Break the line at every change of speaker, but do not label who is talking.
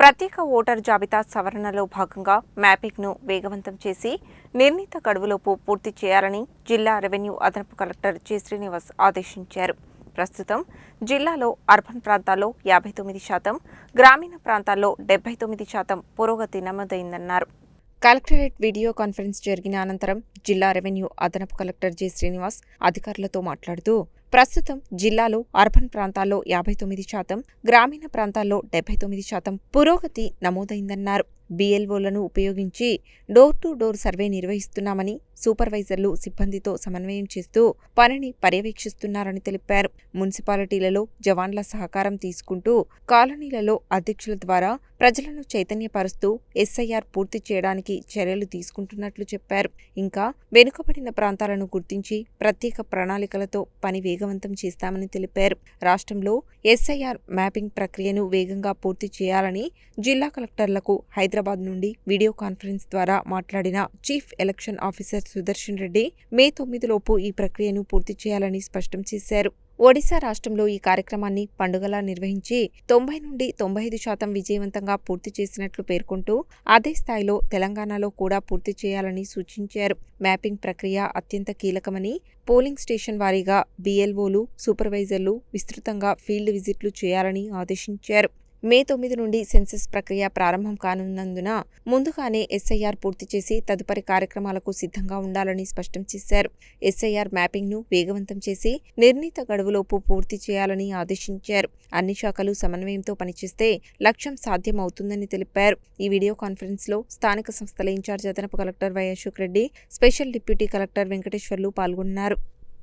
ప్రత్యేక ఓటర్ జాబితా సవరణలో భాగంగా మ్యాపింగ్ను వేగవంతం చేసి నిర్ణీత గడువులోపు పూర్తి చేయాలని జిల్లా రెవెన్యూ అదనపు కలెక్టర్ జె శ్రీనివాస్ ఆదేశించారు. ప్రస్తుతం జిల్లాలో అర్బన్ ప్రాంతాల్లో 59%, గ్రామీణ ప్రాంతాల్లో 79% పురోగతి నమోదైందన్నారు. కలెక్టరేట్ వీడియో కాన్ఫరెన్స్ జరిగిన అనంతరం జిల్లా రెవెన్యూ అదనపు కలెక్టర్ జె శ్రీనివాస్ అధికారులతో మాట్లాడుతూ ప్రస్తుతం జిల్లాలో అర్బన్ ప్రాంతాల్లో 59%, గ్రామీణ ప్రాంతాల్లో 79% పురోగతి నమోదైందన్నారు. బిఎల్ఓలను ఉపయోగించి డోర్ టు డోర్ సర్వే నిర్వహిస్తున్నామని, సూపర్వైజర్లు సిబ్బందితో సమన్వయం చేస్తూ పనిని పర్యవేక్షిస్తున్నారని తెలిపారు. మున్సిపాలిటీలలో జవాన్ల సహకారం తీసుకుంటూ కాలనీలలో అధ్యక్షుల ద్వారా ప్రజలను చైతన్యపరుస్తూ ఎస్ఐఆర్ పూర్తి చేయడానికి చర్యలు తీసుకుంటున్నట్లు చెప్పారు. ఇంకా వెనుకబడిన ప్రాంతాలను గుర్తించి ప్రత్యేక ప్రణాళికలతో పని వేగవంతం చేస్తామని తెలిపారు. రాష్ట్రంలో ఎస్ఐఆర్ మ్యాపింగ్ ప్రక్రియను వేగంగా పూర్తి చేయాలని జిల్లా కలెక్టర్లకు హైదరాబాద్ నుండి వీడియో కాన్ఫరెన్స్ ద్వారా మాట్లాడిన chief election officer Sudarshan Reddy May 9 లోపు ఈ ప్రక్రియను పూర్తి చేయాలని స్పష్టం చేశారు. ఒడిశా రాష్ట్రంలో ఈ కార్యక్రమాన్ని పండుగలా నిర్వహించి 90 నుండి 95% విజయవంతంగా పూర్తి చేసినట్లు పేర్కొంటూ అదే స్థాయిలో తెలంగాణలో కూడా పూర్తి చేయాలని సూచించారు. మ్యాపింగ్ ప్రక్రియ అత్యంత కీలకమని, పోలింగ్ స్టేషన్ వారీగా బిఎల్ఓలు, సూపర్వైజర్లు విస్తృతంగా ఫీల్డ్ విజిట్లు చేయాలని ఆదేశించారు. మే 9 నుండి సెన్సస్ ప్రక్రియ ప్రారంభం కానున్నందున ముందుగానే ఎస్ఐఆర్ పూర్తి చేసి తదుపరి కార్యక్రమాలకు సిద్ధంగా ఉండాలని స్పష్టం చేశారు. ఎస్ఐఆర్ మ్యాపింగ్ను వేగవంతం చేసి నిర్ణీత గడువులోపు పూర్తి చేయాలని ఆదేశించారు. అన్ని శాఖలు సమన్వయంతో పనిచేస్తే లక్ష్యం సాధ్యమవుతుందని తెలిపారు. ఈ వీడియో కాన్ఫరెన్స్లో స్థానిక సంస్థల ఇన్ఛార్జ్ అదనపు collector Y Ashok Reddy, special deputy collector Venkateswarlu పాల్గొన్నారు.